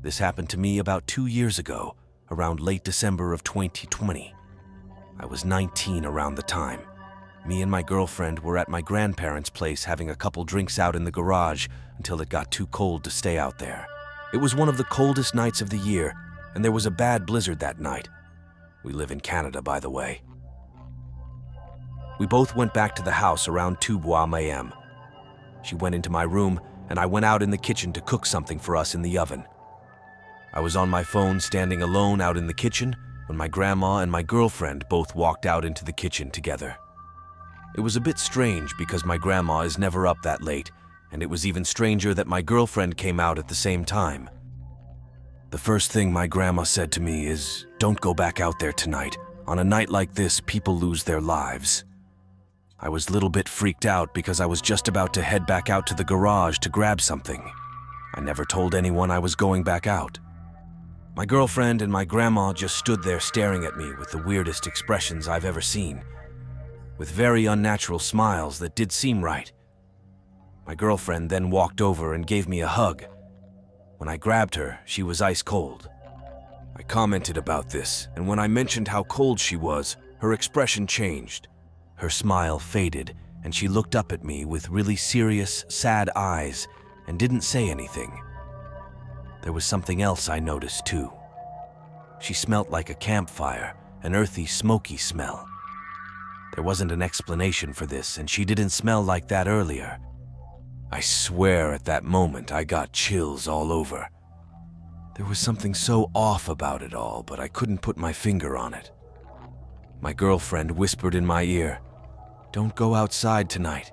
This happened to me about 2 years ago, around late December of 2020. I was 19 around the time. Me and my girlfriend were at my grandparents' place having a couple drinks out in the garage until it got too cold to stay out there. It was one of the coldest nights of the year, and there was a bad blizzard that night. We live in Canada, by the way. We both went back to the house around 2 a.m. She went into my room, and I went out in the kitchen to cook something for us in the oven. I was on my phone standing alone out in the kitchen when my grandma and my girlfriend both walked out into the kitchen together. It was a bit strange because my grandma is never up that late, and it was even stranger that my girlfriend came out at the same time. The first thing my grandma said to me is, "Don't go back out there tonight. On a night like this, people lose their lives." I was a little bit freaked out because I was just about to head back out to the garage to grab something. I never told anyone I was going back out. My girlfriend and my grandma just stood there staring at me with the weirdest expressions I've ever seen, with very unnatural smiles that did seem right. My girlfriend then walked over and gave me a hug. When I grabbed her, she was ice cold. I commented about this, and when I mentioned how cold she was, her expression changed. Her smile faded, and she looked up at me with really serious, sad eyes and didn't say anything. There was something else I noticed too. She smelt like a campfire, an earthy, smoky smell. There wasn't an explanation for this, and she didn't smell like that earlier. I swear at that moment I got chills all over. There was something so off about it all, but I couldn't put my finger on it. My girlfriend whispered in my ear, "Don't go outside tonight."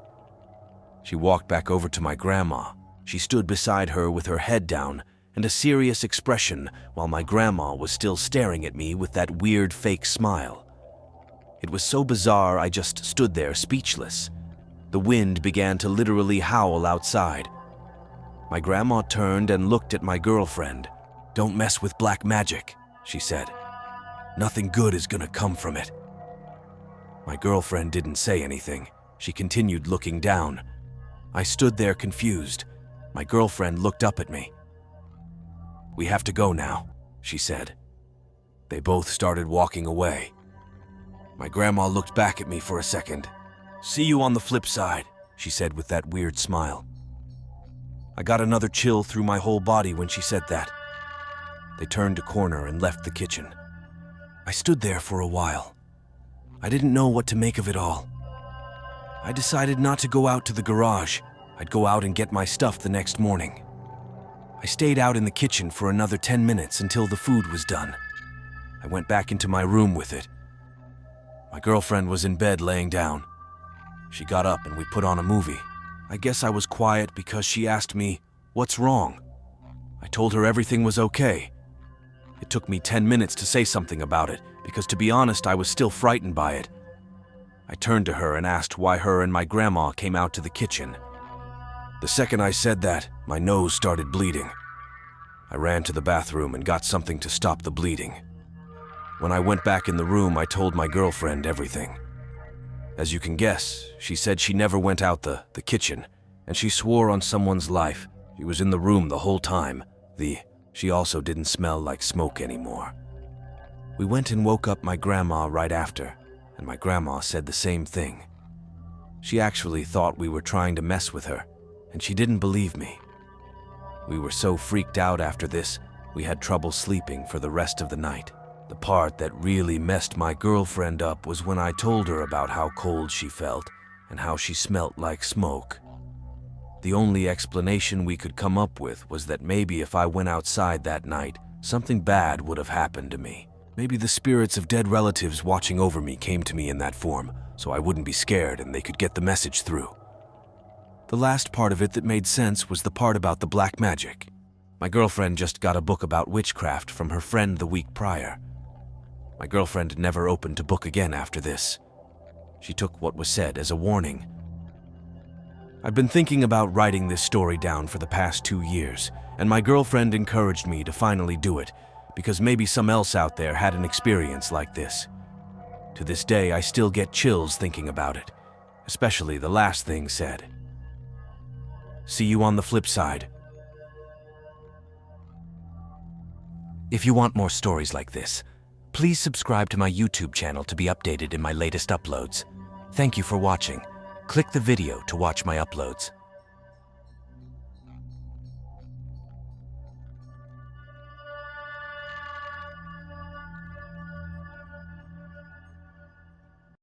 She walked back over to my grandma. She stood beside her with her head down and a serious expression while my grandma was still staring at me with that weird fake smile. It was so bizarre I just stood there speechless. The wind began to literally howl outside. My grandma turned and looked at my girlfriend. "Don't mess with black magic," she said. "Nothing good is gonna come from it." My girlfriend didn't say anything. She continued looking down. I stood there confused. My girlfriend looked up at me. "We have to go now," she said. They both started walking away. My grandma looked back at me for a second. "See you on the flip side," she said with that weird smile. I got another chill through my whole body when she said that. They turned a corner and left the kitchen. I stood there for a while. I didn't know what to make of it all. I decided not to go out to the garage. I'd go out and get my stuff the next morning. I stayed out in the kitchen for another 10 minutes until the food was done. I went back into my room with it. My girlfriend was in bed laying down. She got up and we put on a movie. I guess I was quiet because she asked me, "What's wrong?" I told her everything was okay. It took me 10 minutes to say something about it because, to be honest, I was still frightened by it. I turned to her and asked why her and my grandma came out to the kitchen. The second I said that, my nose started bleeding. I ran to the bathroom and got something to stop the bleeding. When I went back in the room, I told my girlfriend everything. As you can guess, she said she never went out the kitchen, and she swore on someone's life she was in the room the whole time. She also didn't smell like smoke anymore. We went and woke up my grandma right after, and my grandma said the same thing. She actually thought we were trying to mess with her, and she didn't believe me. We were so freaked out after this, we had trouble sleeping for the rest of the night. The part that really messed my girlfriend up was when I told her about how cold she felt and how she smelt like smoke. The only explanation we could come up with was that maybe if I went outside that night, something bad would have happened to me. Maybe the spirits of dead relatives watching over me came to me in that form, so I wouldn't be scared and they could get the message through. The last part of it that made sense was the part about the black magic. My girlfriend just got a book about witchcraft from her friend the week prior. My girlfriend never opened a book again after this. She took what was said as a warning. I've been thinking about writing this story down for the past 2 years, and my girlfriend encouraged me to finally do it, because maybe some else out there had an experience like this. To this day, I still get chills thinking about it, especially the last thing said. "See you on the flip side." If you want more stories like this, please subscribe to my YouTube channel to be updated in my latest uploads. Thank you for watching. Click the video to watch my uploads.